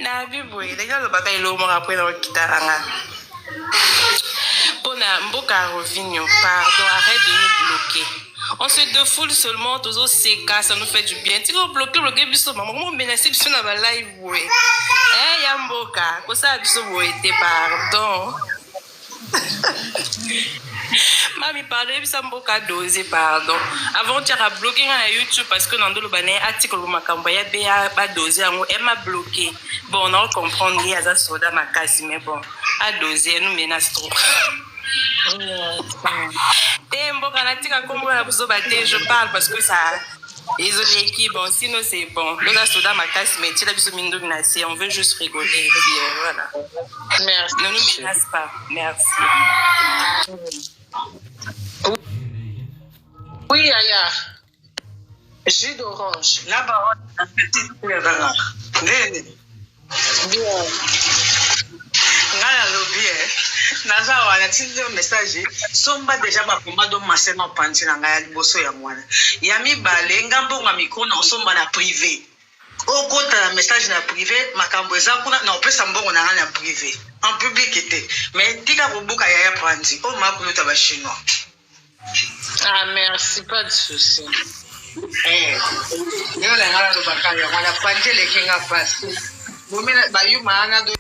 Na bibwe, les gars, le bataille l'eau m'a rappelé dans le kitaranga. Pour na mboka revenir, pardon, arrête de nous bloquer. On se défoule seulement, toujours séca, ça nous fait du bien. Tu vas bloquer, maman, comment menacer, sur la live, oui. Hein, yamboka, pour ça, tu pardon. Mami, pardon, ça mboka dosé, pardon. Avant, tu as bloqué à YouTube parce que dans le bané, article où ma campagne a dosé, elle m'a bloqué. Bon, on a compris, il y a ça soda ma casse, mais bon, à doser, nous menace trop. Je parle parce que ça. Désolé, qui bon, sinon c'est bon. Le gars soda ma casse, mais tu l'as vu, on veut juste rigoler. Et puis, voilà. Merci. Ne nous menace pas. Merci. Oui, Aya. Jus d'orange. Là-bas, on a un petit peu de bien. Ngana lobby naza wana tindi message somba déjà bakoma do masema panti na ngaya liboso ya mwana ya mibale ngambo nga mikono somba na privé okota na message na privé makambo eza kuna na opesa mbongo na ngana privé en public était mais tika kobuka ya panti o makuluta ba chinois. Ah merci, pas de souci. Yo la ngala do bakaya mwana panti le kinga passe bomena ba yu maana do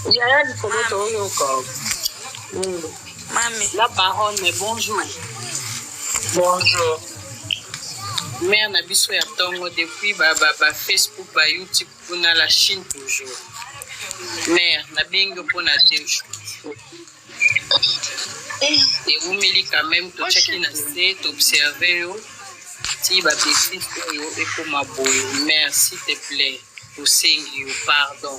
Yaya Nicolo Mami. La parole, mais bonjour. Bonjour. Mère Nabiso ya Tongo depuis Facebook, YouTube, pour la Chine toujours. Mère Nabingo pour la Déjou. Et vous m'avez quand même tout checker na site, observer. Si va baisser et pour ma boy. Mère, s'il te plaît, pour sing pardon.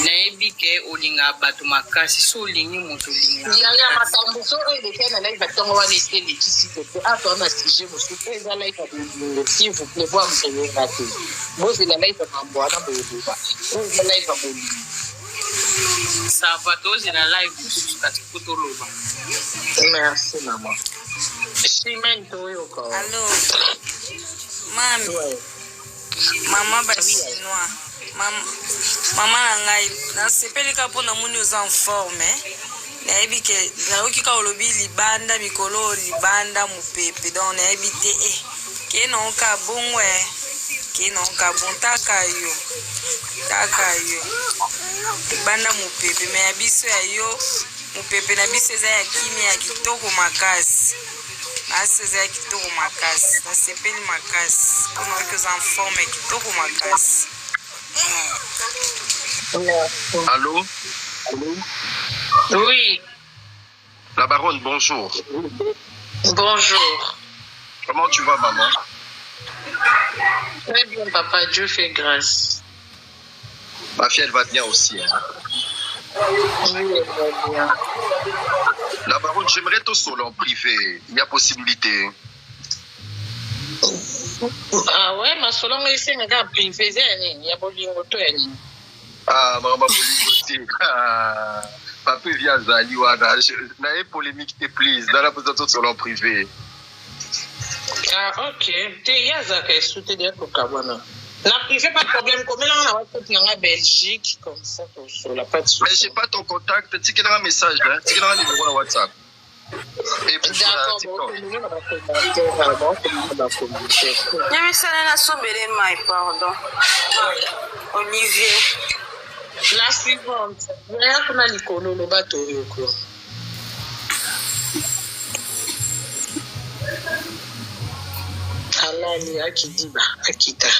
Naibi ke olinga bato makasi so olingi moto olinga ya makambo so oyo na live batongo wana esteli kisite pe atona sujet mosu pe eza live de s'il vous plaît voir monsieur ngate bosi la live mambo ana boyoba eza live mambo ça va doser la live jusqu'à ce que loba. Merci maman. Chimento yo ko. Allô. Mami. Maman ba chinois. Maman ngai na sepelika mpona moni oza en forme nayebi ke nayoki ka olobi libanda mikolo libanda mopepe donc nayebi te ke naoka bongwe ke naoka bon taka yo libanda mopepe me ya biso ya yo mopepe na biso eza ya kimi ya kitoko makasi naso eza ya kitoko makasi nasepeli makasi mpona oyoki oza en forme ya kitoko makasi. Allô? Oui. La baronne, bonjour. Bonjour. Comment tu vas, maman? Très bien, papa. Dieu fait grâce. Ma fille, elle va bien aussi. Hein? Oui, elle va bien. La baronne, j'aimerais te solo en privé. Il y a possibilité. Ah ouais, ma solongo ici nga privé zeni ya bolingo to eni. Ah maman bolingo ah papa vient zali wana na e polémique te please dans la position solo en privé. Ah OK, te yaza ka soute de ko kabana. Na privé pas de problème comme là on a WhatsApp na Belgique comme ça sur la pas de souci. Mais j'ai pas ton contact, tu sais un message hein, tu sais un numéro sur WhatsApp. Et puis d'accord, pardon. Olivier. La suivante. Yaya kuna likolo lo bato yoko. Alani akidiba akita.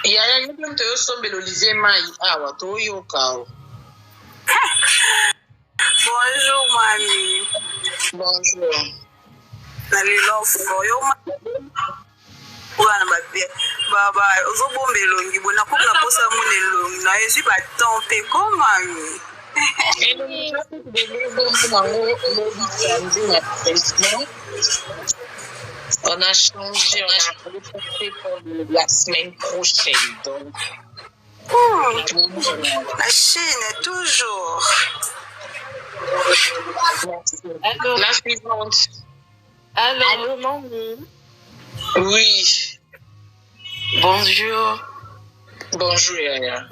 Yaya ngibe mto yosombela Olivier mai awa to yoka. Bonjour, mamie. Bonjour. Nali love for you. Wana babie. Baba, ozobombe longi bona ko na posa mone longi na yesu ba tempe ko mami. On a changé, on a reporté pour la semaine prochaine. Donc. La Chine, toujours. Allô. La suivante. Allô, mamie. Oui. Bonjour. Bonjour, Yaya.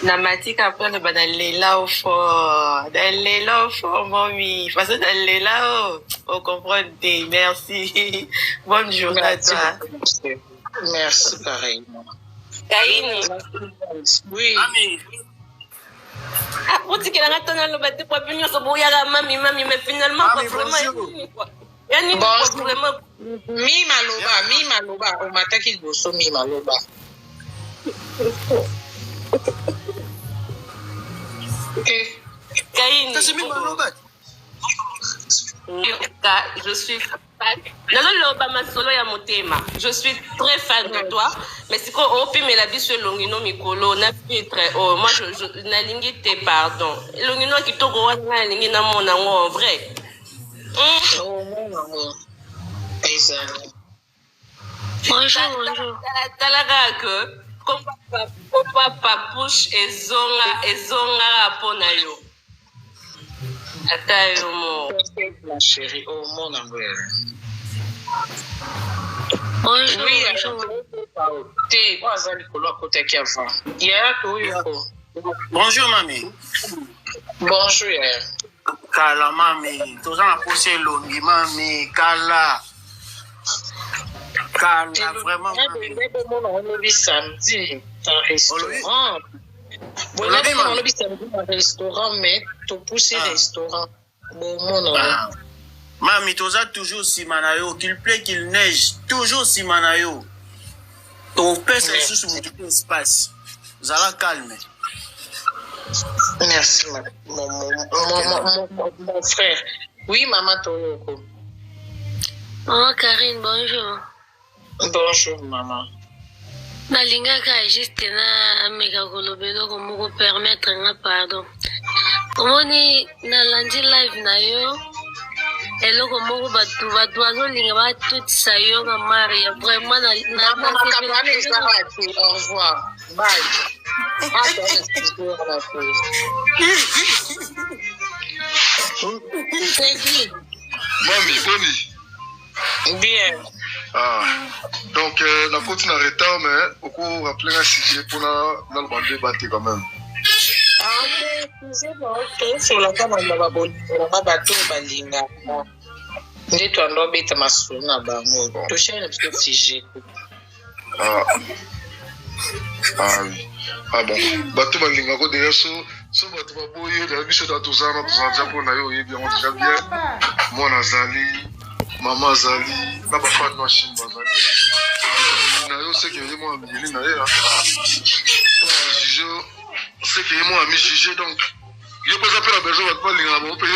Namatika pale bana lela au fort. Lela au fort, mamie. Parce que lela au comprendre. Merci. Bonne journée à toi. Merci, pareillement. Kaini. Oui. Après, tu as le bâtiment pour venir se brouiller à mamie, mais finalement, pas vraiment. Bon, mi maloba, on m'attaque il bosso mi maloba. Kaini. Je suis fan. Je suis très fan de toi. Mais si on peut me la vie sur Longino Mikolo, na très haut. Moi, je na lingi te pardon. Longino qui te goa na lingi na mon en vrai. Oh, mon Bonjour. Talaga que comme papa push et zonga ponayo. Ma chérie, oh mon amour. Bonjour. Bonjour, mamie. Bonjour. Kala, mamie. Tous en approché longi, mamie. Kala, vraiment, mamie. On est samedi dans un restaurant. On est dans un restaurant, mais tu pousses le restaurant. Mamie, tu as toujours si manayo. Qu'il plaît, qu'il neige. Toujours si manayo. Ton père, c'est sous mon espace. Vous allez calmer. Merci, mon frère. Oui, maman Toyoko. Oh, Karine, bonjour. Bonjour, maman. Nalingaka juste na mega kolobelo ko permettre nga pardon. Omoni na lundi live na yo. Eloko moko batu azolinga batutisa yo nga Maria. Vraiment na au revoir. Bye. Mami, bien. Donc, la continue en retard, mais au cours rappeler un sujet pour dans le débattre quand même. Sur la table, on va bateau balinga. Ndi to ndo beta masuna bango. To share le sujet. Oui. Ah bon. Bateau balinga ko déjà so bateau ba boye da biso da tozana japo na yo yebi on déjà bien. Moi nazali, maman zali, na ba fan no shimba zali. Na yo c'est que moi amili na ya. C'est que moi ami jugé donc. Yo pas appel à besoin de balinga bon peut yo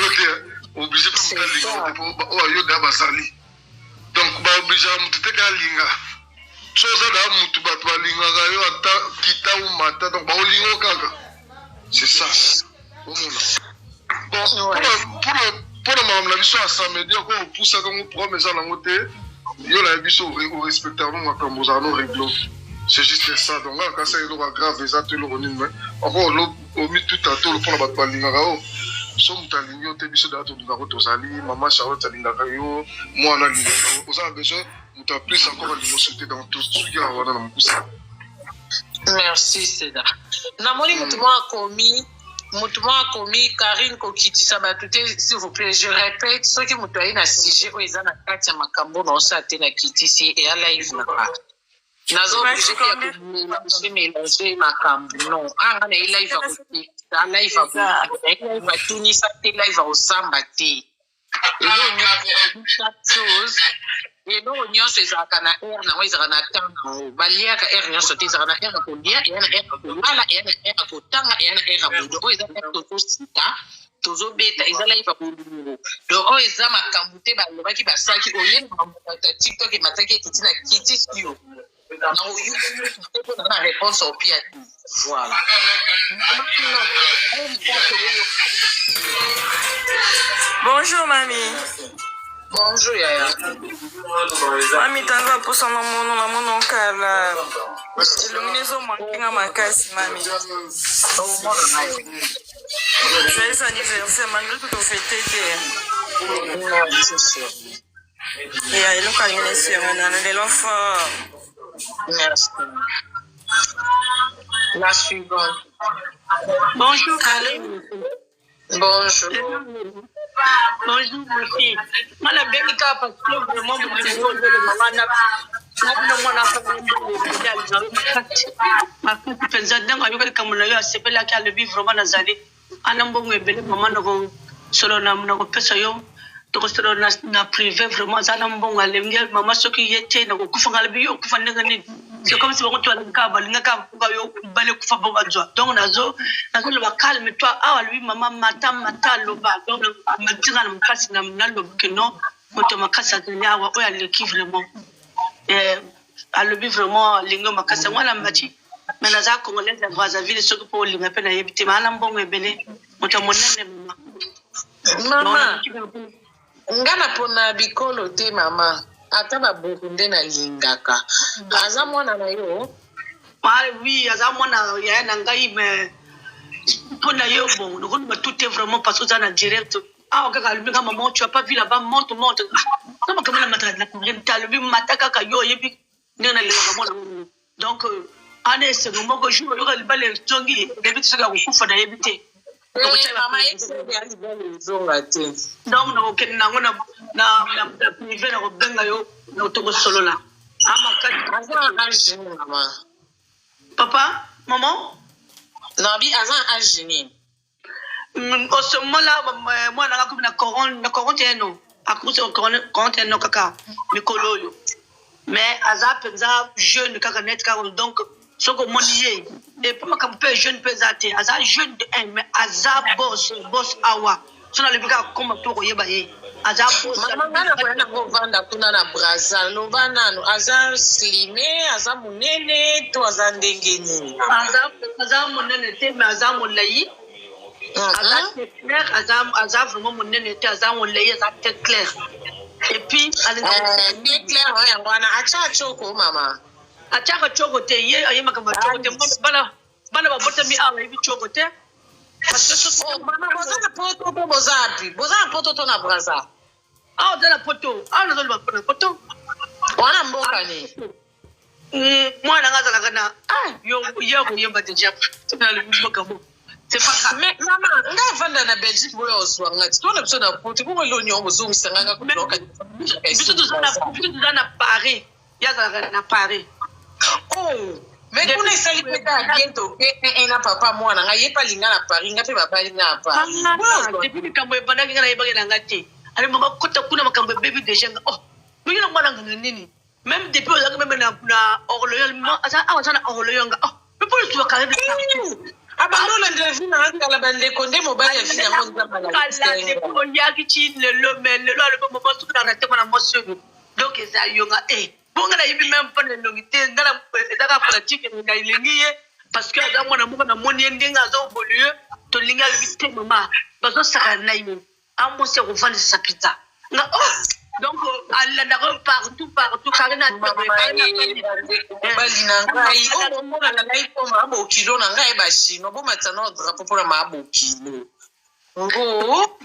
obligé de me balinga oh yo da basali. Donc ba obligé à mutu te ka linga. Chose da mutu bato balinga yo ata kita ou mata donc ba olingo kaka. C'est ça. Bon pour le la biso à samedi ko poussa comme promesse na ngote yo la biso au respecter nous makambo za no réglo. C'est juste ça donc quand ça est grave ça te le renin encore au mi tout à tout le pour la bato balinga o so mutalingi o te biso da to ndako tozali maman Charlotte alingaka yo moi na lingaka vous avez besoin muta plus encore lingo sauter dans tout ce qui a wana na mkusa. Merci Seda. Namoni mutumwa komi Karine kokitisa batute s'il vous plaît je répète ce qui mutoyi na sujet o ezana kati ya makambo na osa te na kitisi et à live na pa. Nazo obligé mélanger makambo non anga na live a côté ta live a tunisa te live a osamba te. Et non chaque chose et non nyonso ezalaka na air na ezalaka na ntango baliaka air nyonso te ezalaka na air ya kolia eya na air ya kolala eya na air ya kotanga eya na air ya bodo oyo eza air tozosika tozobeta eza live ya bolingo donc oyo eza makambo te balobaki basaki oyenga mokata tiktok emataki ekiti na kiti sio na oyo na réponse au pia voilà. Bonjour mamie. Bonjour Yaya. Mami tanza posa na mono kala. Illuminezo mankinga makasi mami. Joyeux anniversaire malgré que tu fêtais te. Ya iloka ngine sio na lelo fort. Merci. La suivante. Bonjour. Bonjour. Bonjour, merci. Moi, la belle cas, parce que vraiment, vous me na privé vraiment zana mbonga lengel mama soki yete na kufa ngalabi yo kufa ngani c'est comme si on toi ka balinga ka yo bale kufa boba jwa donc nazo le ba calme toi ah lui mama mata lo ba donc matinga na mkasi na mnalo kino moto makasa nya wa oya le ki vraiment alobi vraiment lingo makasa ngwana mati mais naza congolais ya Brazzaville soki po linga pe na yebite mala mbongo ebele moto monene mama ngana pona bikolo te mama ata baburunde na lingaka aza mwana na yo oui aza mwana ya na ngai me pona yo bon nous tout est vraiment parce que ça na direct ah kaka lui kama maman tu as pas vu là-bas monte kama kama la matata na kumrenta lui mataka ka yo yebi nena lingaka mwana donc ane se mo ko jour yo ka libale tongi debi tsaka kufa na yebite mama yesi zonga te donc no ken na ngona na privé na benga yo no to solola ama ka azan âge mama papa maman nabi azan âge ni au ce moment-là moi na comme na 41 ans à cause de 41 ans kaka mikolo yo mais aza penza jeune kaka net ka donc soko monier et pour ma campagne jeune pesate aza jeune de 1 mais aza boss awa sona le bika comme to koyeba ye aza boss mama ngana ko na ko vanda kuna na Brazza lo banano aza slimé aza munene to aza ndengeni aza munene te mais aza molai aza clair aza vraiment munene te aza molai aza clair et puis clair ya ngwana acha choko mama achaka chogote ye ayema kama chogote bana ba bota mi awa hivi chogote parce que so mama bozana poto to na Brazza ah dala poto ah na zolba poto wana mboka ni mwana ngazala kana yo yemba deja tuna le mboka mo c'est pas grave mais mama ngavanda na Belgique boyo oswa ngati tona biso na poto ko lo nyongo zongisa ngaka kuloka biso tuzana na Paris yazala na Paris oh mais kuna isali peta bientôt que na papa mwana nga yepa linga na Paris nga pe papa linga pa depuis kambo ebanda ngana yeba na ngati ali mama kota kuna makambo baby deja oh ngina mwana ngana nini même depuis ozaka même na Orléans asa Orléans oh mais pour tu vas carrément abalola ndezi na ngala bande konde mobile ya fina monza mala ala depuis on yaki chi le mama suka na tema na monsieur donc ça yonga bonga na yibi même pas le longité ngala ezaka pratique na ilingiye parce que aza mwana moko na moni ndenga azo évoluer to linga lebite mama bazo saka na yimo amo se ko fandi sa pizza nga donc alla na partout karina bali na ngai o mona na ngai ko mabo kilo na ngai ba shino bo matana drapeau pour mabo kilo ngo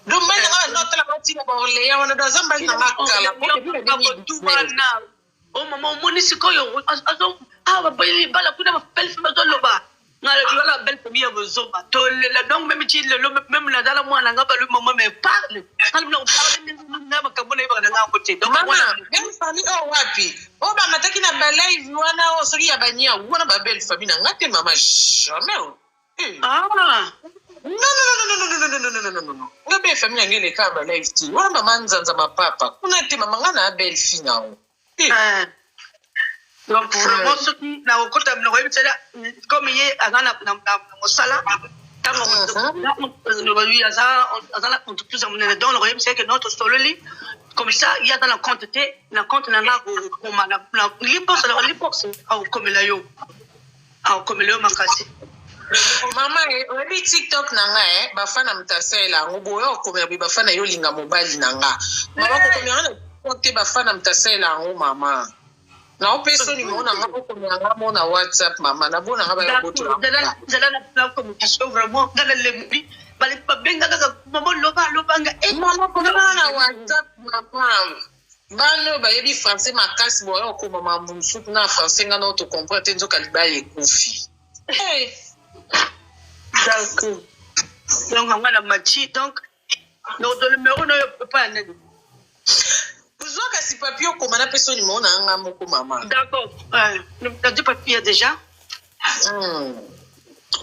donc mais non la partie de Orléans on doit zamba na makala oh maman monisiko yo azo ba bala kuna ba belle femme zo loba ngala yola belle famille ya bozoba to le donc même ti le même na dala mwana ngaba le maman me parle kalmu na parle na makamona iba na ngote donc mwana belle famille oh wapi oh ba mataki na ba live wana o sori ya banya wana ba belle famille na ngate mama jamais non ngabe famille ngene kamba live ti wana mama nzanza mapapa kuna te mama ngana belle fille nao donc vraiment ce qui na okota mno ko bitela comme ye azana na mosala tango no lui azana entreprise amene donc le royaume c'est que notre sololi comme ça il y a dans la quantité na compte na ko mana lipox au comme la yo makasi mama webi TikTok nanga bafana mtasela ngoboyo okomela bi bafana yo linga mobali nanga mama ko komela na konte bafana mtasela ngo mama na opeso ni mona ngako komela mona WhatsApp mama na bona ngaba ya boto zala na communication vraiment dans le lembi bali babenga kaka mama loba nga mama komela na WhatsApp mama Bano bayebi français makasi boya okoma mamusu na français ngana auto comprendre te nzoka libala ekufi. D'accord. Donc on va la match donc le numéro ne peut pas aller. Besoin kasi papier okoma na peso numéro na nga moko maman. D'accord. T'as deux papiers déjà?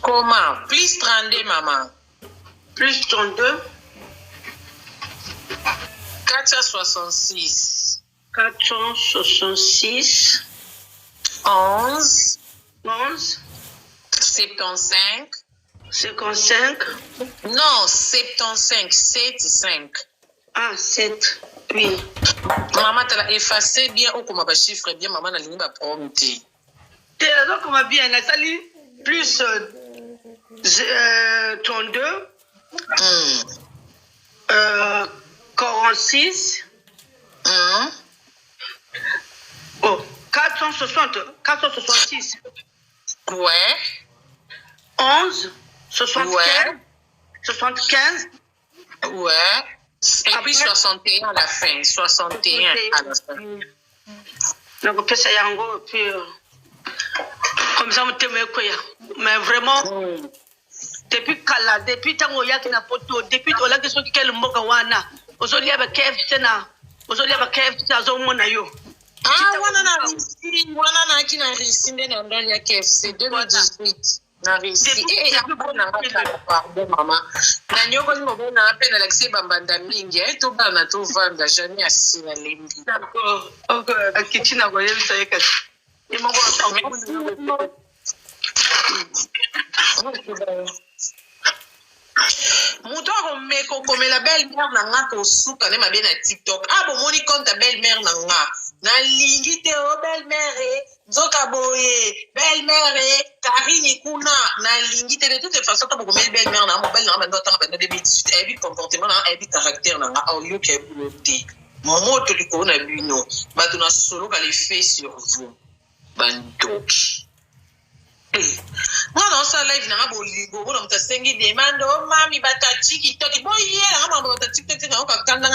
Comment? Plus 32 maman. Plus 32 466 466 11 11 75 55 non 75 75. Ah 7 oui. Maman t'as effacé bien okoma ba chiffre bien maman na ligne ba prompter. T'es là comme bien la salle plus 32 46 466 Ouais. 11 75 Ouais. 75 Ouais. Et puis 61 à la fin. 61 à la fin. Donc, on peut ça y en puis comme ça, on te met quoi. Mais vraiment, depuis Kala, depuis Tango Yak na poto, depuis Ola que ce qui est le Mokawana, aujourd'hui avec KFC na, aujourd'hui avec KFC à Zomona yo. Ah, wana na kina risinde na ndani ya KFC 2018. Na risi. Ya bona pardon maman. Na nyoko ni mobona apena Alexis Bambanda mingi, to bana to vanda jamais asina lembi. D'accord. OK, akichina kwa yemi sayeka. Imongo Muto akomeko komela belle-mère na nga kosuka ne mabe na TikTok. Ah bon moni compte belle-mère na nga. Na lingi te o belle-mère nzoka boye belle-mère Karine kuna na lingi te de toute façon ta bokomela belle-mère na mo belle na bando ta bando de bit et puis comportement na et puis caractère na nga au lieu que beauté. Momo to liko na bino ba to na solo ka les fait sur vous. Bandoki. Mwana osa live na ngaboligo bona mtasengi demand o mami batachi TikTok boye na ngaba batachi TikTok na okakanda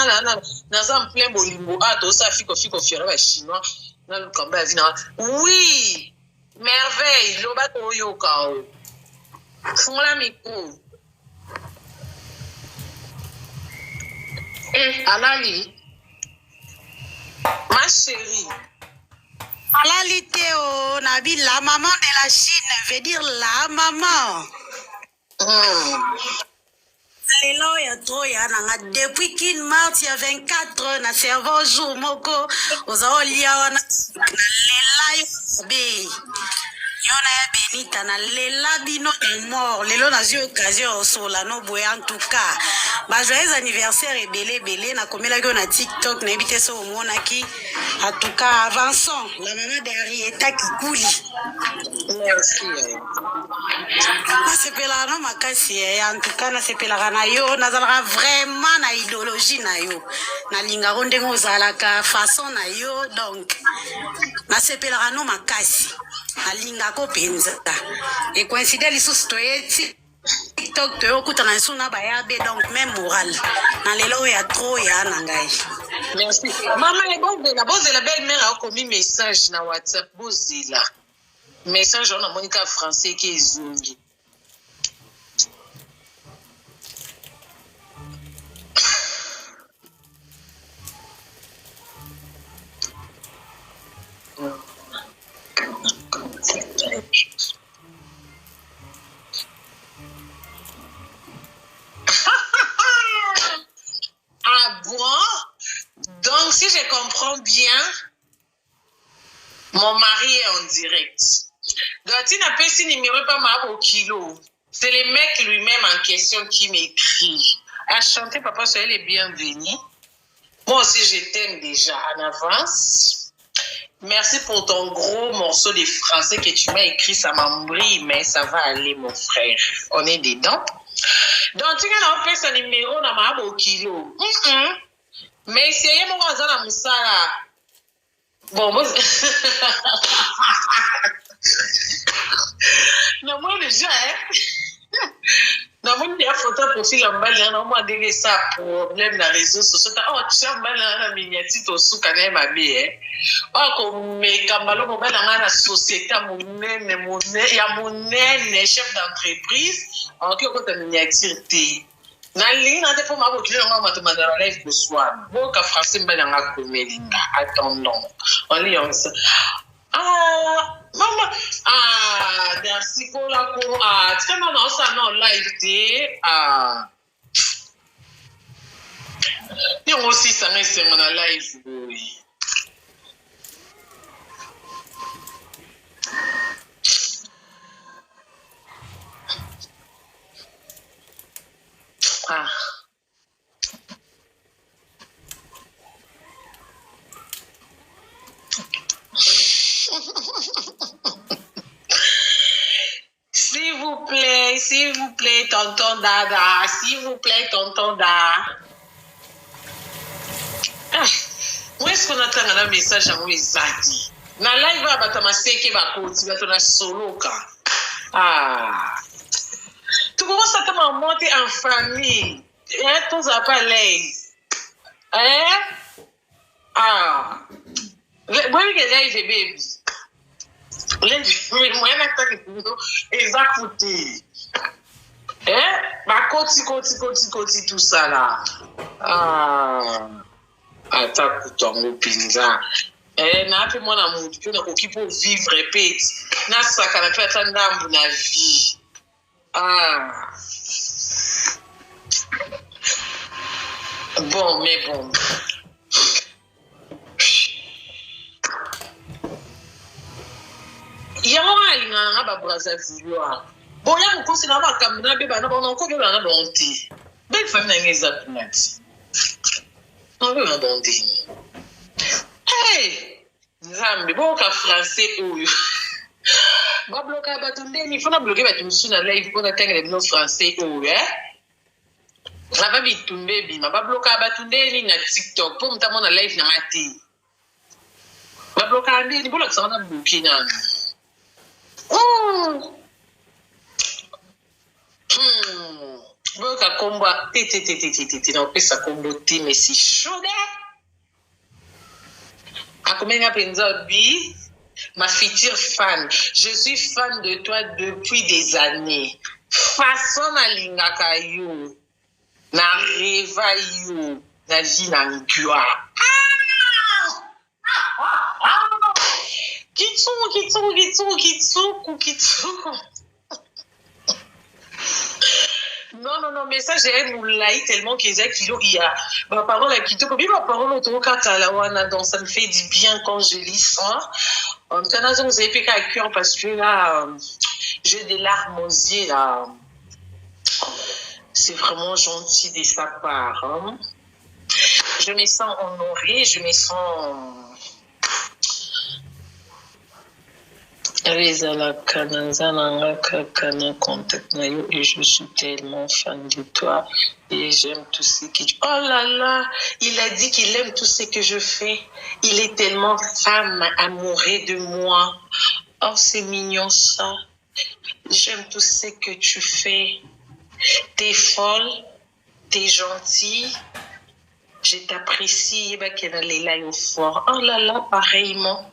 na za plein bolingo ato osa fiko fiora ba chinois na lukamba vina oui merveille lo bato yoka o fungola miko alali ma chérie. Alali Théo, Nabi, la maman de la Chine veut dire la maman. Lelo ya trop ya nanga depuis kin mars ya 24 na cerveau jour moko ozaolia wana lela yo be yona ya benita na lela bino mort lelo na zio occasion sola no boy en tout cas ba joyeux anniversaire et belé na komela ko na TikTok na ebite so omona ki en tout cas avançons la maman de Arieta Kikuli. Merci. Nasepela no makasi en tout cas nasepela na yo nazalaka vraiment na idéologie na yo na linga ndenge ozalaka façon na yo donc nasepela no makasi na linga ko penza et coïncider lisusu toyeti TikTok toyokutana nsu na bayabe donc même moral na lelo ya trop ya na ngai. Merci. Maman est bonne la belle-mère a commis message na WhatsApp bozila. Message on a Monica français qui est zungi. Ah bon? Donc, si je comprends bien, mon mari est en direct. Donc, tu n'as pas si numéro pas mal au kilo. C'est le mec lui-même en question qui m'écrit. Enchanté, papa, soyez les bienvenus. Moi aussi, je t'aime déjà en avance. Merci pour ton gros morceau de français que tu m'as écrit. Ça m'embrouille, mais ça va aller, mon frère. On est dedans. Donc, tu as fait ce numéro dans ma au kilo. Mais essayez mon voisin à Moussala. Bon, moi. Non, moi déjà, hein. Non, moi, il y a photo pour profil en bas, on m'a dit ça problème dans les réseaux sociaux. Oh, tu as mal dans la miniature au sous quand même habillé. Oh, comme mes camarades, on va dans la société, il y a mon chef d'entreprise, en qui on a une miniature. Na ligne na depo mabo kile ngoma matumandara live kuswa boka français mbana ngakumelinga attendons on lit ça maman merci pour la cour tu m'as dans ça non live té ni aussi ça mais c'est mon live oui S'il vous plaît, tonton Dada, s'il vous plaît, tonton Dada. Où est-ce qu'on attend un message à moi, Zati? Na live, va battre seke va côté, va tourner solo ka. Tu commences à te monter en famille. Tous à pas l'aise. Moi, je live, baby. Exactement. Côté, tout ça là. Attends, ton pinza. Na pe moi na mutu pe na koki pour vivre répète. Na ça kana pe attendre na vie. Bon, mais bon. Il y a un lien à Brazzaville. Bon, il y a un conseil à Kamina, mais on a encore de la bonté. Belle famille n'est exactement. On veut la bonté. Hey! Zambi, bon, qu'à français, oui. Va bloquer Batunde, il faut pas bloquer Batunde sur la live pour atteindre les mots français, oui. Ma va vite tomber, ma va bloquer Batunde, ni na TikTok, pour m'tamo na live na mati. Va bloquer ni pour la que ça va bloquer nan. Bon, qu'à combat, non, ça combat, mais si chaud, à combien de ma future fan, je suis fan de toi depuis des années. Façon na lingaka yo, na reva yo, na jinangua. Kitsu. Non, mais ça, j'ai un moulay tellement qu'il y a ma parole à Kito, comme ma parole au Katalawana, donc ça me fait du bien quand je lis ça. En tout cas, vous avez fait qu'à cœur parce que là, j'ai des larmes aux yeux, là. C'est vraiment gentil de sa part. Hein. Je me sens honorée, je me sens. Et je suis tellement fan de toi et j'aime tout ce que tu... Oh là là, il a dit qu'il aime tout ce que je fais. Il est tellement femme amoureux de moi. Oh, c'est mignon ça. J'aime tout ce que tu fais. T'es folle, t'es gentille. Je t'apprécie. Oh là là, pareillement.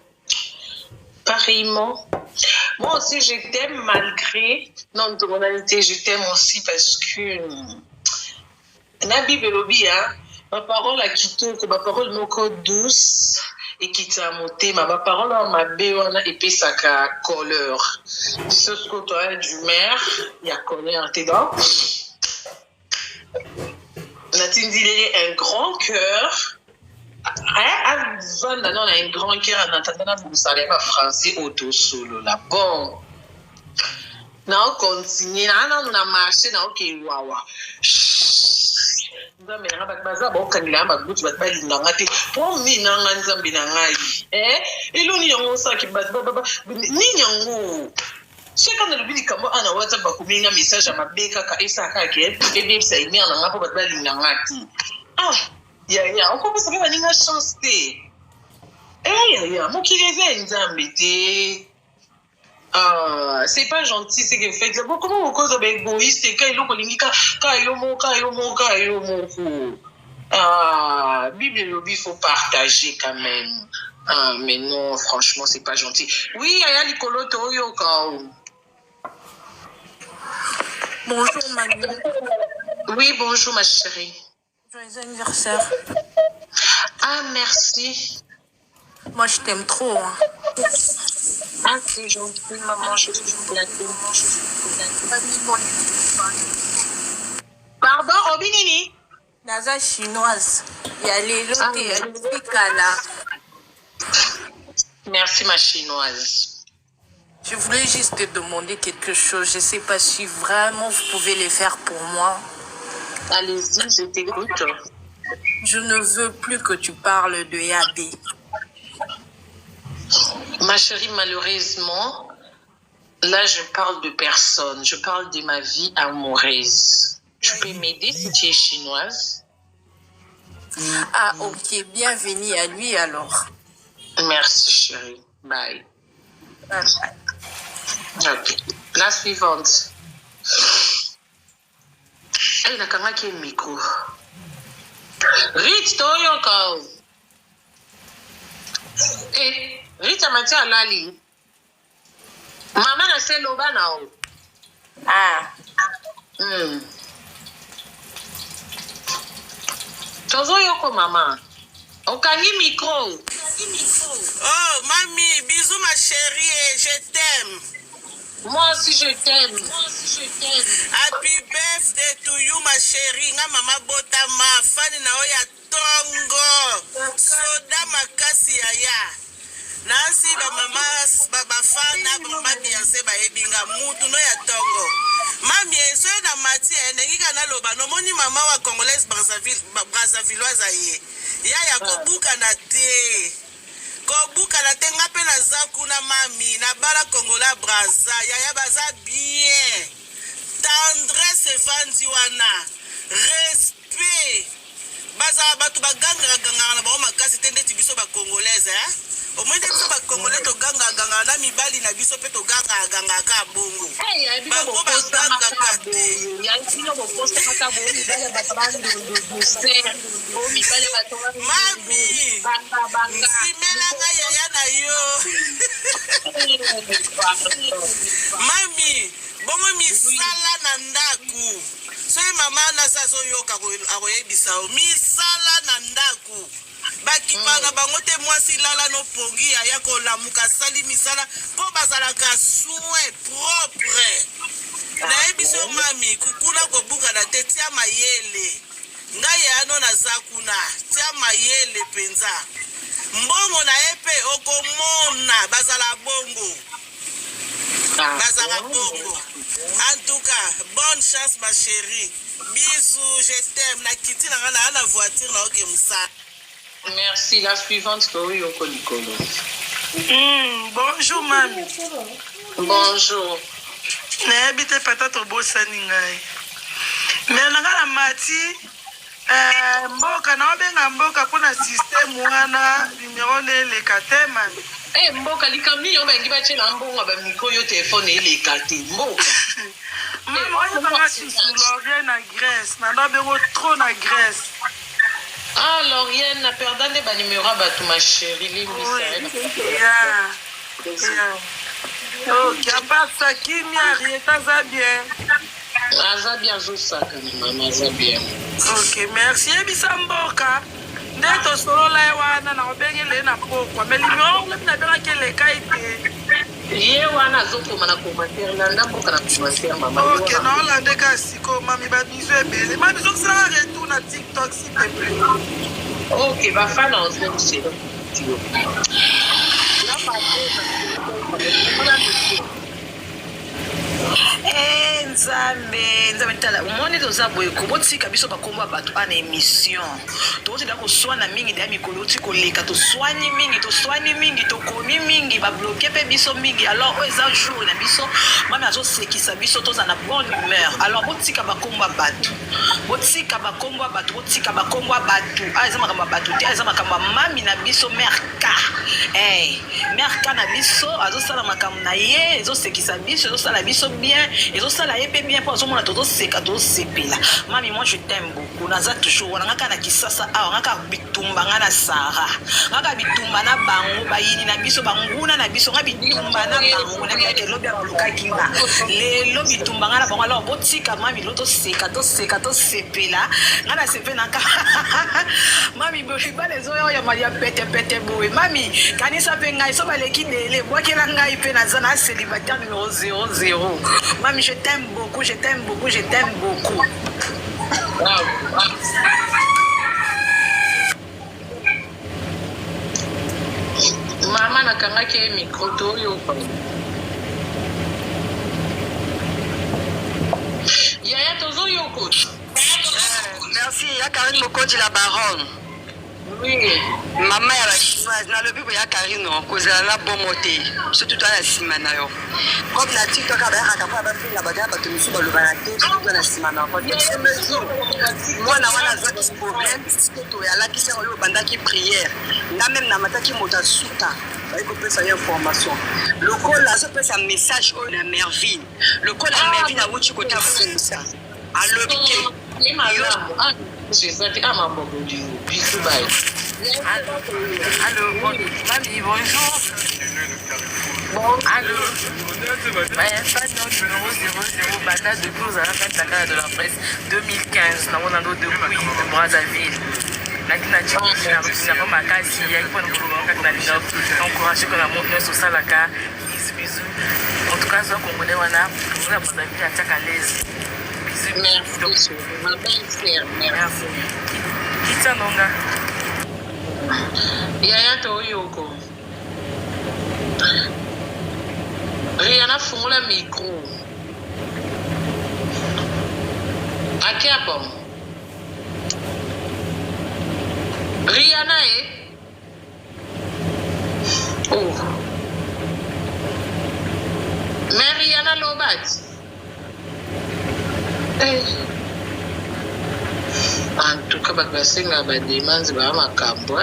Moi aussi, je t'aime malgré notre modalité. Je t'aime aussi parce que Nabi Belobi, ma parole a quitté, ma parole moko douce et qui t'a monté, ma parole a ma béona et puis ça a couleur. Ce que toi du maire, il y a couleur, t'es dans. Natine dit un grand cœur. On a un grand cœur en entendant vous savez pas français auto solo là. Bon. Non, continue. On a marché dans OK wawa. Nzambe na baza ba okangila mabutu bat bali ngati. Po mina nzambe na ngai. Eloni yango saki bat baba ni nyango. Cheka na lobili kambo ana WhatsApp ba kuminga message à mabeka ka isa ka ke bébé ça ime na ngapo bat bali ngati. Ya, on commence à avoir une chance. Ya, mon qui réveille, Nzambé. C'est pas gentil ce que vous faites. Comment vous causez égoïste et quand il Bible il faut partager quand même. Mais non, franchement, c'est pas gentil. Oui, Aya Likolo Toyoka. Bonjour, mamie. Oui, bonjour, ma chérie. Joyeux anniversaire. Ah, merci. Moi, je t'aime trop. Hein. Ah, c'est gentil, maman. Je suis flattée. Pardon, Robinini? Naza chinoise. Il y a les lots et les là. Merci, ma chinoise. Je voulais juste te demander quelque chose. Je ne sais pas si vraiment vous pouvez le faire pour moi. Allez-y, je t'écoute. Je ne veux plus que tu parles de Yabé. Ma chérie, malheureusement, là, je parle de personne. Je parle de ma vie amoureuse. Tu peux m'aider si tu es chinoise? Ah, ok. Bienvenue à lui alors. Merci, chérie. Bye. Bye bye. Ok. La suivante. Elle n'a qu'un micro. Rich, Toyoko. Eh, Rich a mati alali. Maman a fait l'oba now. Ah. Tozoyoko, maman. Okani micro. Oh, mamie, bisous ma chérie et je t'aime. Moi aussi je t'aime. Happy birthday to you ma chérie. Nga mama botama fani na oya tongo. Soda makasi yaya. Nansi ba mama baba fana ba mama Beyoncé ba ebinga mutu no ya tongo. Mami eso na mati enengi kana loba no moni mama wa Congolaise Brazzavilloise aye. Yaya kobuka na te. Kobuka na te ngape na zaku na mami na bala Congola Brazza. Yaya baza bien. Tendresse vandi wana. Respect. Baza batu baganga na ba makasi tende tibiso ba Congolaise hein. Au moins biso ba Congolais to ganga na mibali na biso pe to ganga ka bongo. Bango ba ganga ka te. Ya kino bo poste kaka bo mibali ba tabandi do ser. Bo mibali ba to. Mami. Simela nga yaya na yo. Mami, bongo misala na ndaku. So mama na sazo yoka akoyebisa o misala na ndaku. Bakipana bango te mwasi lala no pongi ya kolamuka sali misala po bazalaka soin propre. Na ebiso mami kukula kobuka na te tia mayele. Ngai ano na zakuna tia mayele penza. Mbongo na epe okomona bazala bongo. Bazala bongo. En tout cas, bonne chance ma chérie. Bisous, je t'aime. Na kiti na na voiture na okemsa. Merci. La suivante, oui, au Kolikolo. Bonjour, mamie. Bonjour. N'habitez peut-être beau saningai. Mais na mati mboka na obenga mboka kuna système wana numéro le katema. Mboka likamni yo bengi ba chela mbongo ba micro yo téléphone ele kate mboka. Maman, on va passer sur l'Orient na Grèce. Na bengo trop na Grèce. Ah, Laurienne, na perdane ba numéro ba tu ma chérie, Oh, Kabasa kimia rieta za bien. Aza bien jusaka maman, aza bien. Ok, merci ebisa mboka. Ndeto solo la wana na obengele na pokwa. Mais numéro le na bera kele kaite. Ye wana zokoma na commentaire na ndamboka na commentaire maman. Ok, na Hollande ka siko mami ba biso ebele. Mami zo sera retour na TikTok s'il te plaît. Ok, va faire dans ce dossier. Nzambe tala umone toza boye kobotika biso bakombo bato ana émission tozida koswana mingi da mikolo ti koleka toswani mingi tokomi mingi babloqué pe biso mingi alors eza jour na biso mami azosekisa biso toza na bonne humeur alors botika bakombo bato botika bakombo bato eza makambo bato te eza makambo mami na biso merka mère kana biso azosala makambo na ye ezosekisa biso ezosala biso bien ezosala ye pe bien po azomona tozoseka tozosepela. Mami, moi je t'aime beaucoup naza toujours wana ngaka na kisasa awa ngaka bitumba nga na Sara ngaka bitumba na bango bayini na biso banguna na biso nga bitumba na bango na biake lobi ya balukaki nga lelo bitumba nga na bango alors botika mami lo toseka tosepela nga na sepe naka mami bofibala ezoyo ya pete boye mami kanisa pe ngai so baleki dele bwakela ngai pe naza na célibataire numéro 00. Mami, je t'aime beaucoup, je t'aime beaucoup, je t'aime beaucoup. Maman nakanga ke micro to yo. Yaya tozo yo coach. Merci, ya Karine Mokonji la baronne. Oui. Maman ya la chinoise na lobi ko ya Karine kozala na bomote surtout toi na simana yo. Comme na TikTok aba ya ka ba pila ba ba to misu ba lo ba te surtout na simana ko. Moi na wana za des problèmes que to ya la ki se lo banda ki prière. Na même na mataki mota suta. Il faut que ça ait information. Le col là, ça peut être un message au la Mervine. Le col à Mervine a outil côté ça. À l'hôpital. Allô, mamie, bonjour. Allô. Numéro 00, Bata depuis aux alentours de la presse 2015. Nous avons depuis de Brazzaville. Nakina chikina makasi ya kwa ngolo na lino encourager que la montre sur ça la ka bisous en tout cas zo congolais wana pour la Brazzaville à Tchakalez bisous Ma belle-sœur, merci Kita nonga Yaya to yoko Rihanna fungula micro Akia bon Rihanna Oh. Mais Rihanna Lobat. En tout cas, c'est une demande de ma cambo.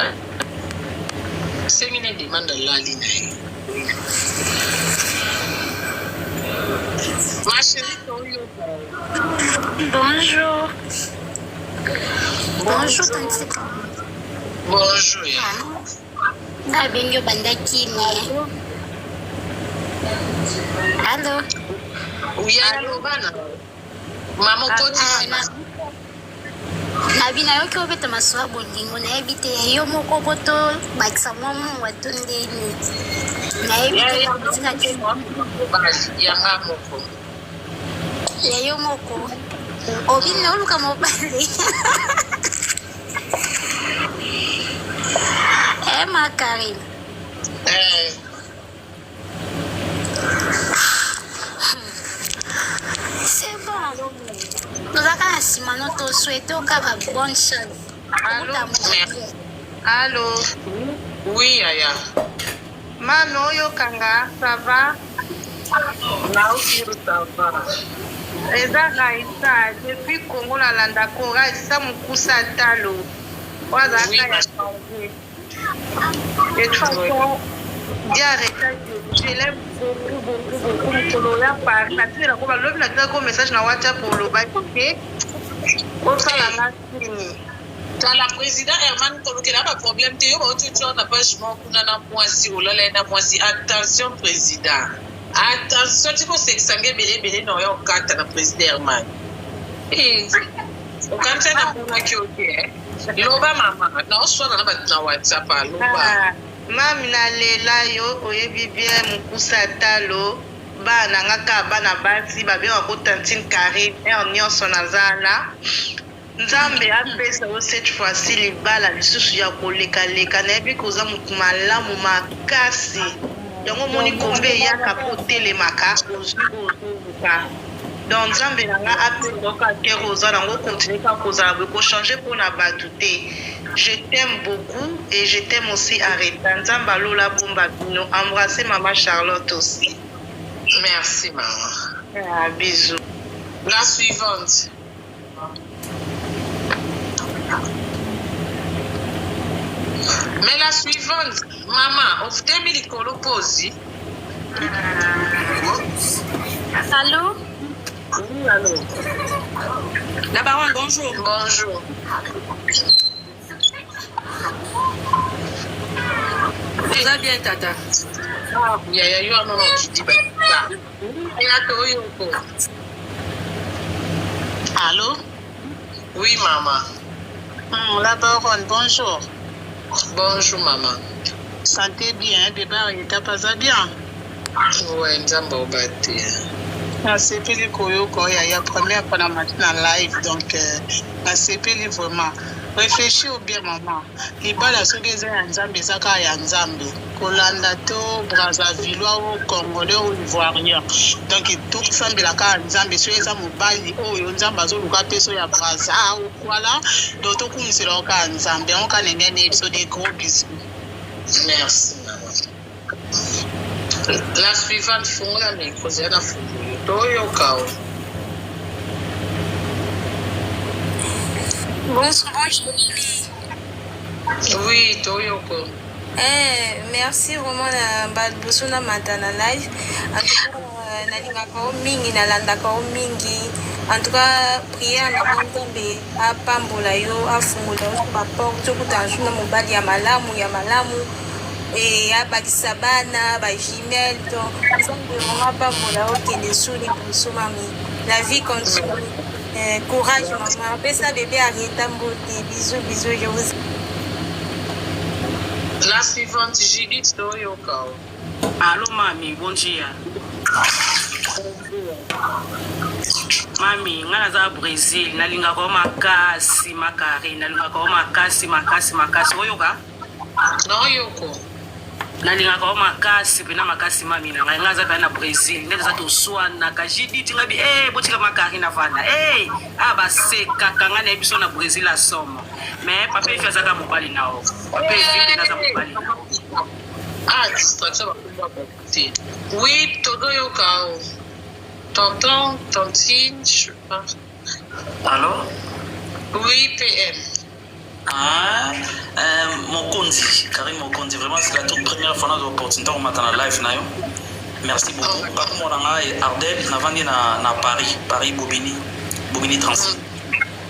C'est une demande de la ligne. Ma chérie, Bonjour. Bonjour, tante. Bonjour. Na benyo bandakini. Allô? Oui, allô, bana. Maman koti. Na bina yoki obeta maswa bolingo na ebite yo moko boto bakisa mwamu watondeni. Na ebite tina ya moko. Ya yo moko. Obine oluka mobali. Ma Karine. C'est bon. Nous avons Simano to souhaiter au cas bonne chance. Allô. Oui, Aya. Mano yo kanga, ça va? Là aussi, ça va. Eza Raïssa, depuis Congo la Landako, Raïssa Mukusa Talo. Waza kaya changé. Et de toute façon, je l'aime beaucoup. Pour la part, la fille, la message na WhatsApp pour le bail, ok? La présidente Herman Koloke n'a pas de problème. Tu n'as pas attention, président. Attention, tu peux s'examiner, belé, non, on carte la présidente Herman. Et au canton, on a qui ok. Loba maman, non, soit dans la WhatsApp, Loba. Mami na lela yo oyebi bien Mukusa Talo bana ngaka bana basi babe ko tantine Karine et nyonso nazala nzambe apesa o cette fois-ci libala lisusu ya koleka leka na ebi koza mukumalamu makasi yango moni kombe ya kapotele maka ozuka donc nzambe nanga apesa ka keroza nango continuer ka kozala ko changer pour na batute. Je t'aime beaucoup et je t'aime aussi Arrêta. Nzamba Lola Bomba Bino. Embrassez maman Charlotte aussi. Merci maman. Bisous. La suivante. Mais la suivante. Maman, ofutemi likolo pozi. Allô? Oui, allô. La baronne, bonjour. Bonjour. Ça va bien, tata? Ah, yaya yo anono kiti ba. Ya to yo ko. Allô? Oui, maman. La baronne, bonjour. Bonjour, maman. Santé bien, bébé, il t'a pas bien? Ouais, nzamba obate. nasepeli koyoka ya première fois na matin na live donc nasepeli vraiment réfléchis au bien maman libala soki eza ya nzambe eza kaka ya nzambe kolanda to brazzaville o congolais o ivoirien donc tosambela kaka nzambe soki eza mobali oyo nzambe azoluka mpe so ya braza okwala donc tokumisela kaka nzambe yango ka nengene biso des gros bisous. Merci, maman. La suivante, fungola micro, c'est la fungola. Toyoka. Bonjour. Oui, Toyoko. Merci vraiment na babusu na matana live. En tout cas, nalingaka o mingi nalandaka o mingi. En tout cas, prière na Nzambe apambola yo afungola yo ba porte kuta juna mobali ya malamu. Et abakisa bana ba jumelle donc Nzambe vraiment apambola yo kende suli busu mami. La vie continue. Courage maman. Pesa bébé arrête mbote. Bisous, je vous. La suivante, Judith Toyoka. Allô, mami, bonjour. Mami, nga naza Brésil, nalingaka o makasi makari, nalingaka o makasi. Oyoka? Noyoko. Nalingaka o makasi, pena makasi mami na nga naza na Brésil, nga naza toswana ka Judith ngabi botika makari na vana. Abaseka kanga na biso na Brésil a somo. Mais papa il faisait comme mobali nao. Papa il fait dans mobali nao. Distraction va côté. Oui, Toyoka. Tonton, tontine, je sais pas. Allô? Oui, PM. Mokonzi, Karim Mokonzi, vraiment c'est la toute première fois que l'opportunité de mettre en live. Merci beaucoup. Par contre, on a Ardel, na Paris, Bobigny Transit.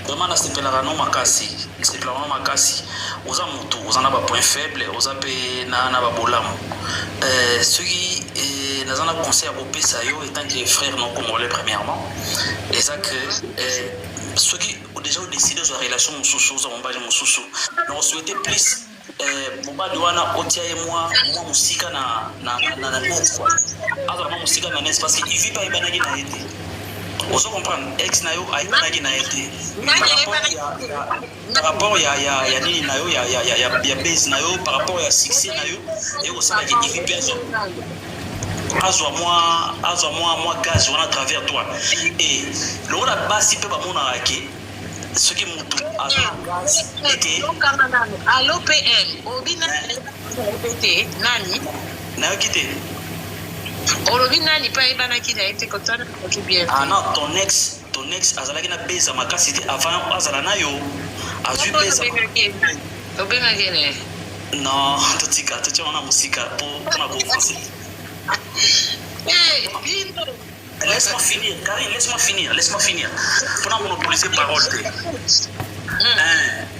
Vraiment, là, c'est pour la non makasi. C'est pour la non makasi. Aux amoutous, aux en a point faible, aux apé na babolam. Ceux qui nous en a conseillé à Bopé Sayo étant que les frères non congolais premièrement. Et ça que ceux qui ont déjà décidé de la relation Moussoussou, mon Moussoussou, nous souhaitons plus. Boba douana otia et moi musika na net quoi. Alors moi musika na net parce que il vit pas ibanagi na été. On se comprend ex na yo ibanagi na été. Par rapport ya nini na yo ya base na yo par rapport ya succès na yo et au sein il vit bien ça. Azwa moi gaz on à travers toi et le on a pas si peu ba mona ake ce qui mutu Allo PM obina répéter nani na quitté olobi nani pa ebana ki na été kotana ko bien non ton ex azalaki na base makasi avant azala na yo azui base obena gene non totika on a musika pour na bo français. Laisse-moi finir, Karine, laisse-moi finir. Pour nous monopoliser parole.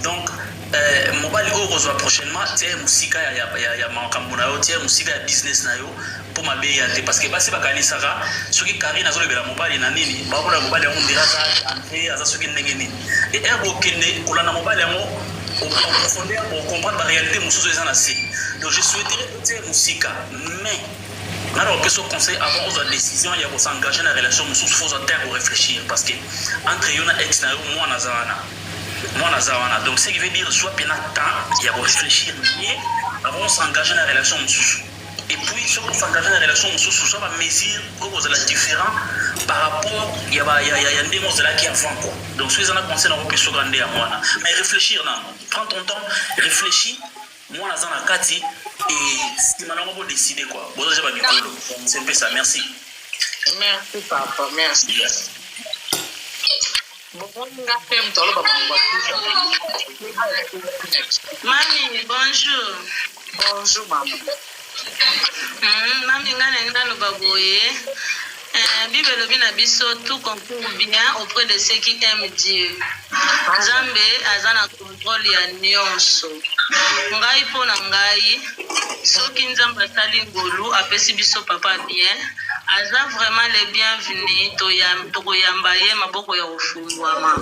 Donc, mobile reçoit prochainement, tiens, musique, il y a Mankambuna, tiens, musique, business, pour ma BIAT. Parce que c'est pas Kani Sara, ce qui Karine a joué la mobile, Nanini, Baboula mobile, on dira ça, André, à ce qui n'est pas. Et Ergo Kene, on a mobile, on profondeur pour comprendre la réalité, Moussou les anassi. Donc, je souhaiterais tiens, musique, mais. Alors, on peut se conseiller avant la décision, il y a s'engager dans la relation, mais il faut attendre réfléchir parce que entre Yona ex et moi, Nazarana. Donc, ce qui veut dire, soit bien temps, il y a réfléchir, mais avant on s'engager dans la relation, et puis, si on s'engage dans la relation, soit la mesure, c'est la différent par rapport, il y a des mots de là qui avant. Donc, si vous avez un conseil, on peut se grandir à moi. Mais réfléchir, prends ton temps, réfléchis. Moi, dans la Kati, et si maintenant on va décider quoi. Bon, c'est un peu ça, merci. Merci, papa, merci. Mami, bonjour. Bonjour, maman. Mami ngana ngalo baboye. Bible lobi na biso tout concourt bien auprès de ceux qui aiment Dieu. Nzambe aza na contrôle ya nyonso. Ngai po na ngai soki Nzambe asali ngolu apesi biso papa bien. Aza vraiment les bienvenus tokoyamba ye maboko ya kofungwama.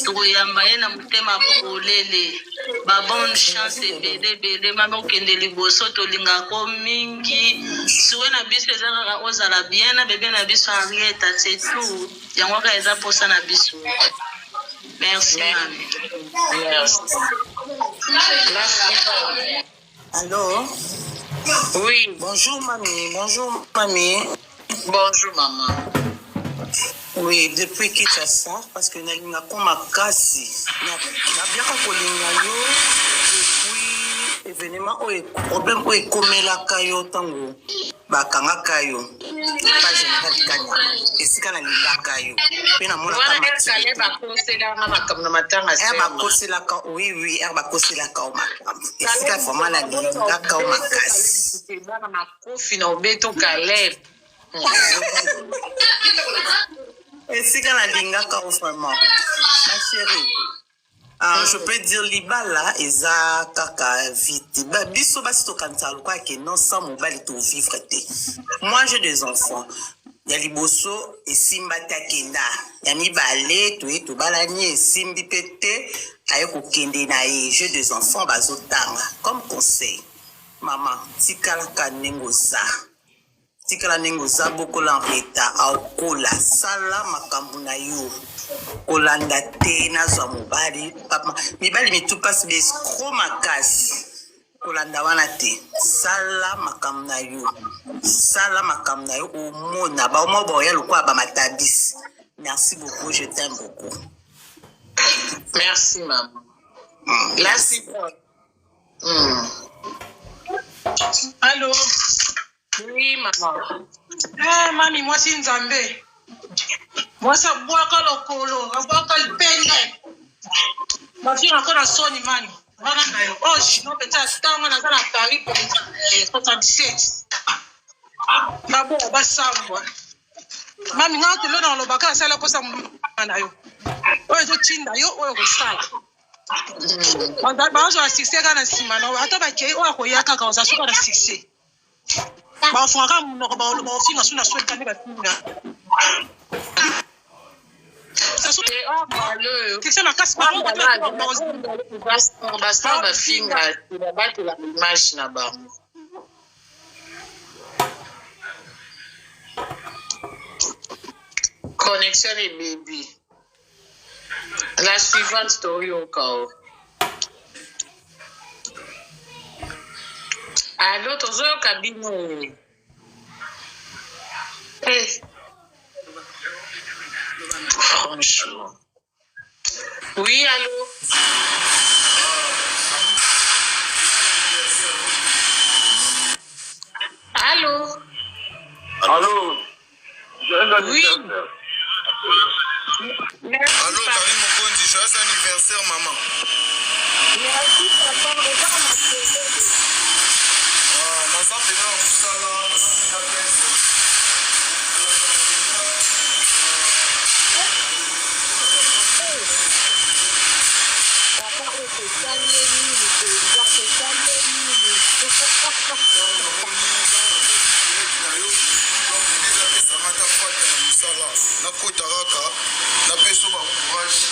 Tokoyamba ye na motema polele. Ba bonne chance ebele mama okende liboso tolingako mingi. Suwe na biso ezaka ozala bien na bebe na biso Henrietta, c'est tout. Yango ka eza posa na biso. Merci mami. Allô? Oui. Bonjour mamie, bonjour mamie. Bonjour maman. Oui, depuis Kinshasa, parce que nalinga koma kasi. Na biaka kolinga yo depuis événement o problème o ekomelaka yo tango bakangaka yo. Pas général kanya. Esika na lingaka yo. Pe na mona kama kale bakosela na makamna matanga se. Bakosela ka oui, bakosela ka o makam. Esika vraiment na lingaka o makasi. Bana makofi na obeto kale. Esika na lingaka o vraiment. Ma chérie. Je peux dire libala eza kaka vite. Biso basi to kanisa lokwa ke non sans mobile to vivre te. Moi j'ai des enfants. Ya liboso esimba takenda. Ya mibale to balani esimbi pete aye ko kende na ye. J'ai des enfants bazotanga. Comme conseil. Maman, tikala kanengoza. Tikala nengoza bokola reta akola sala makambu na yo. Kolanda te na zwa mobali papa mibali mitupasi beskro makasi kolanda wana te sala makambu na yo omona baoma boya lokwa bamatabisi. Merci beaucoup, je t'aime beaucoup. Merci maman. Merci. Allô? Oui maman. Mami, moi c'est Nzambe. Moi ça boit quand le colo, on boit quand le peigne. Ma fille encore dans son imani. Oh, sinon peut-être tant on a dans Paris pour 77. Na bo ba sangwa. Mami ngato lo na lo baka sala ko sa mwana yo. Oyo zo tinda yo oyo ko sala. Onda ba zo assisté kana sima no ata ba ke oyo ko yaka ka za suka na 6. Ba fwa no ba lo fina suna sweta ne ba fina. Ça soit malheur. C'est la casse par la finga, tu vas battre la image là-bas. Connexion et baby. La suivante story au cas. Allô, tu as un cabinet. Franchement. Oui, allô? Allô? Allô? Oui. Allô, Karine Mokondi, joyeux anniversaire, maman. Merci, papa. Naza pena musala, naza pena nakotaraka napeso ba courage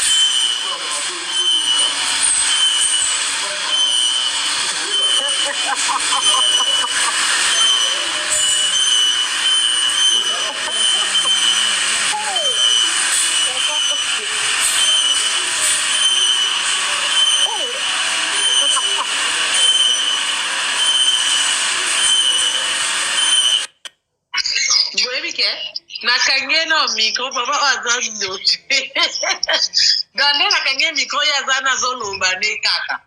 nakange na micro papa aza ndote gande nakange micro yaza nazoloba ne kaka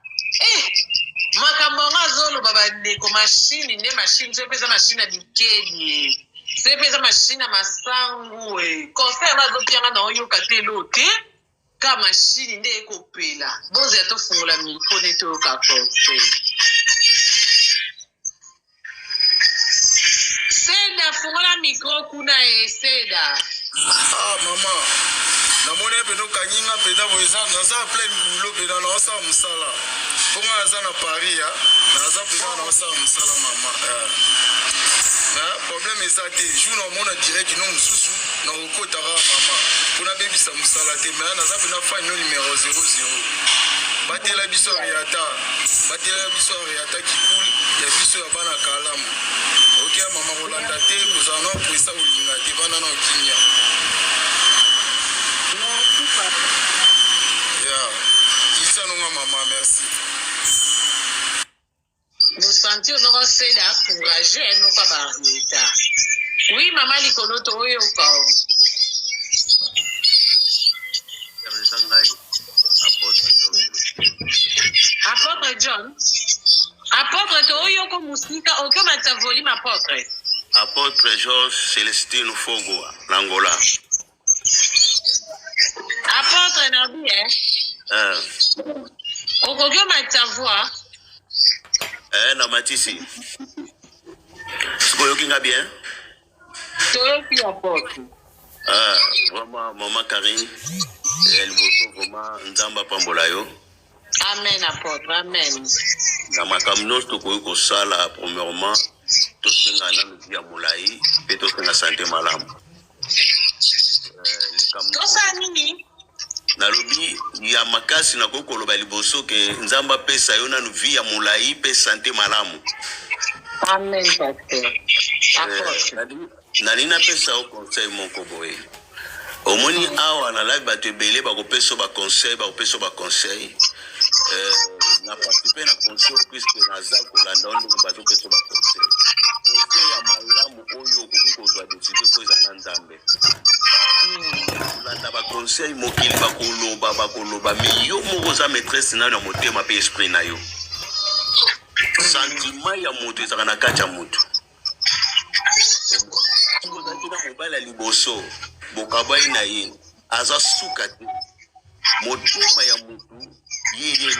makambo ngo azoloba bandeko mashini nde mashini so epeza mashini ya bikeli so epeza mashini ya masangu conseil nazopianga na oyoka te lo te ka mashini nde ekopela boza tofungola micro nde toyoka conseil micro kuna eseda. Ah maman, namoni pe no kanyinga pe da boza naza plein boulot pe na osa musala. Ponga naza na Paris ya, naza pe na osa musala maman. Problème ezate, jour na mona direct no mususu na okota ra maman. Pona bebisa musala te mais naza pe na fa no numéro 00. Batela biso riata. Batela biso riata qui coule, ya biso ya bana kalamu. OK maman Rolanda te, kozana pour ça olinga te bana na okinya. Yeah. Isa nonga maman, merci. Nous sentir nos seda encourager nos cabarita. Oui maman likolo to oyo pa. Apôtre John. Apôtre to oyo ko musika oko matavoli apôtre. Apôtre Georges Célestine Fogo, l'Angola. Apôtre Nabi, Okogyo matavoa. Na matisi. Sikoyo kinga bien? Toyoki apôtre. Vraiment, maman Karine, elle vous vraiment nzamba pambola yo. Amen, apôtre, amen. Na makamno tokoyo ko sala premièrement, to singa na mvia mulai, pe to singa santé malamu. Tosa nini? Na lobi ya makasi na kokolo ba liboso ke nzamba pesa yo na via mulai pe santé malamu. Amen, pasteur. Apôtre. Na nina pesa au conseil mon koboye. Omoni awa na live ba te belé ba ko peso ba conseil, ba ko peso ba conseil. Na participer na conseil puisque na za ko la ndondo ba to peso ba conseil. Conseil ya malamu oyo ko ko za décider ko za nzambe. Na ba conseil mokili ba ko loba mais yo moko za maîtresse na na motema pe esprit na yo. Sentiment ya moto ezaka na kati ya moto. Kozakina mobala liboso bokabai na ye aza suka te motema ya motu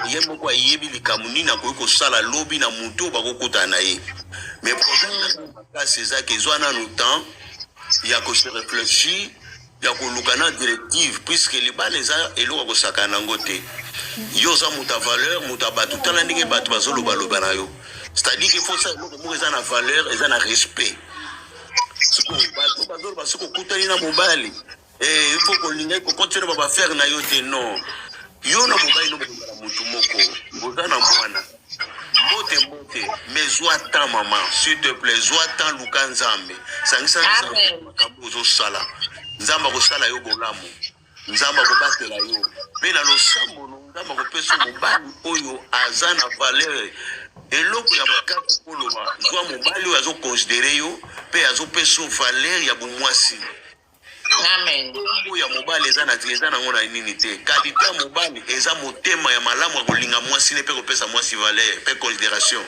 ye moko ayebi likambo nini akoki kosala lobi na motu bakokota na ye mais problème makasi ezaki ezwa nano temps ya kose réfléchir ya koluka na directive puisque libala eza eloko kosaka nango te yo oza moto ya valeur moto ya bato tala ndenge bato bazolobaloba na yo c'est-à-dire qu'il faut ça eloko moko eza na valeur eza na respect bato bazoloba soki okutani na mobali il faut kolinga kokontinue babafaire na yo te non yo na mobali no bokola motu moko boza na mwana mbote mais zwa temps maman s'il te plaît zwa temps luka nzambe sangisa makambo ozosala nzambe akosala yo bolamu nzambe akobatela yo mpe na losambo nzambe akopesa mobali oyo aza na valeur eloko ya makati koloba zwa mobali oyo azoconsidere yo mpe azopesa valeur ya bomwasi. Amen. Ya mobali eza nango na nini te kalite ya mobali eza motema ya malamu ya kolinga mwasi ne mpe kopesa mwasi valeur mpe considération.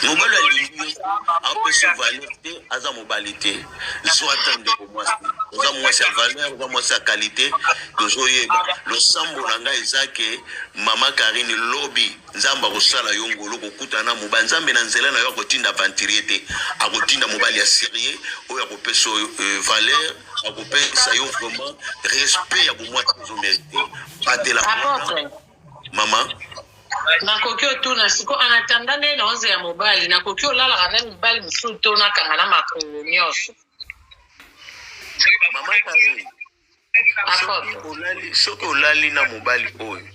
Mobali alingi apesa valeur te aza mobali te zwa ta ndeko mwasi oza mwasi ya valeur oza mwasi ya kalite tozoyeba losambo na ngai eza ke mama Karine lobi nzambe akosala yo ngolo kokutana na mobali nzambe na nzela na yo akotinda aventurier te akotinda mobali ya sérieux oyo akopesa valeur akopesa yo vraiment respect ya bomwasi ozomérite batela mama nakoki otuna siko anatanda nde na onze ya mobali nakoki olalaka na mobali mosusu to nakanga na makolo nyonso. Mama Karine soki olali na mobali oyo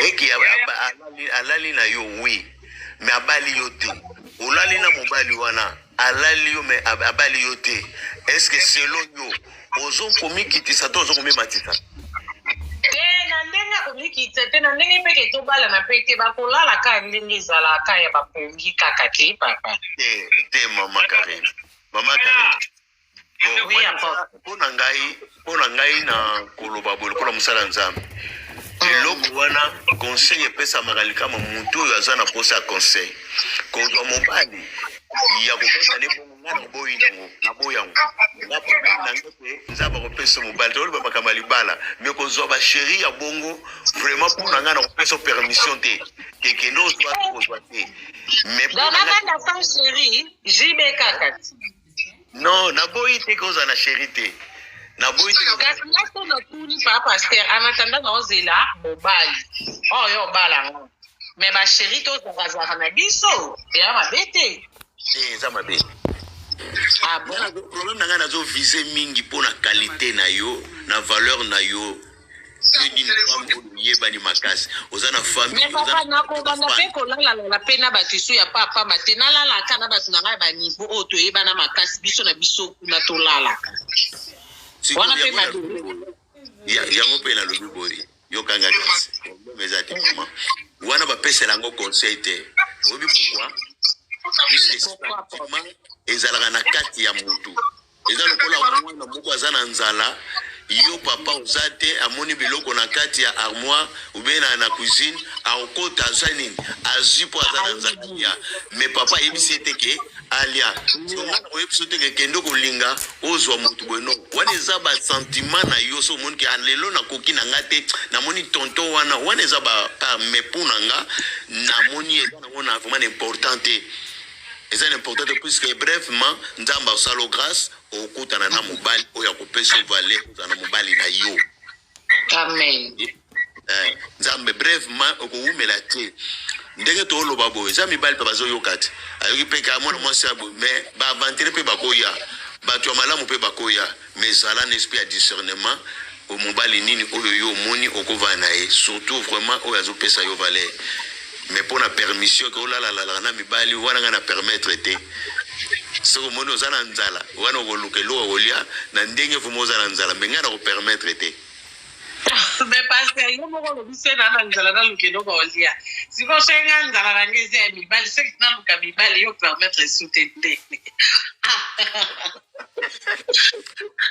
eki alali na yo wi me abali yo te olali na mobali wana alali yo me abali yo te eske selon yo ozokomikitisa to ozokomematisa na ndenge akomikitisa te na ndenge mpeke tobala na mpe te bakolala kaka ndenge ezalaka ya bapongi kaka te papa te mama Karine mpona ngai na koloba boye lokola mosala nzambe eloko wana conseil epesamaka likama motu oyo aza na posa ya conseil kozwa mobali ya kobeta nde bongo nga na boyi nango na boyango nga problème nango te nzambe akopesa mobali toloba makambo ya libala me kozwa basheri ya bongo vraiment mpona nga na kopesa permission te kekende ozwa te kozwa te donakanda sans chéri jibe kaka Non, naboyi te koza na charité. Naboyi te koza. Kasi ngaso na tuni pa pasteur anatanda na ozela mobali. Oh yo bala. Mais ba chérie to zaka na biso. Ya mabete. Eza mabe. Ah bon. Le problème nanga nazo viser mingi pour na qualité na yo, na valeur na yo. Yebani makasi. Ozana famille. Mais papa nako bana pe ko la pena batisu ya papa matena la kana batunanga ba niveau oto yebana makasi biso na biso kuna to lala. Wana pe ba yango pe na lobi boy. Yo kanga kasi. Mezati mama. Wana ba pesa lango conseil te. Obi pourquoi? Ezalaka na kati ya mutu. Eza lokola mwana moko azana nzala. Yo papa uzate amoni biloko na kati ya armoire ou bien na cuisine a okota azani azipo azana nzala. Mais papa ebisete ke alia. So ebisete ke kendo kolinga ozwa mutu bueno. Wana eza ba sentiment na yo so moni ke lelo na koki na ngate na moni tonton wana eza ba mepuna nga na moni eza na mona vraiment importante. C'est important puisque brefement nzamba salo grâce au kutana na mobali oya kopesa vale kutana mobali na yo. Amen. Nzambe brefement okuumela te. Ndenge to lo babo eza mibali pa bazo yokati. Ayoki peka mona mwasi abo mais ba aventure pe bakoya. Ba tu malamu pe bakoya mais sala n'esprit à discernement au mobali nini oyo yo moni okovana e surtout vraiment oya zo pesa yo vale. Mais pour la permission que la mibali wana na permettre te soko mono zana nzala wana golukelo olia na ndenge fumo zana nzala menga na ko permettre te. Mais parce que yo moko lo bise na nzala na lukelo olia siko shenga nzala na ngeze ya mibali c'est na luka mibali yo permettre soutente.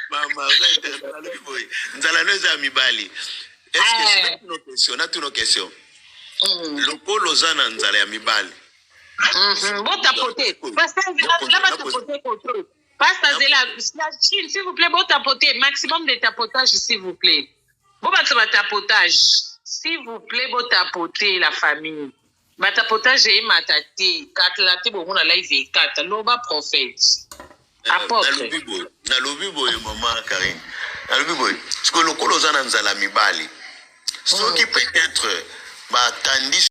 Mama nzala no za mibali. Est-ce que c'est une question? Le polo zana nzala ya mibali. Bota poté. S'il vous plaît, bota poté. Maximum de tapotage, s'il vous plaît. Bota tapotage. S'il vous plaît, bota poté la famille. Ma tapotage est matate. Katlate bon na live 4. Loba prophète. Apôtre. Na lobi boy maman Karine. Na lobi boy. Ce que le polo zana nzala mibali. Ce qui peut être tandis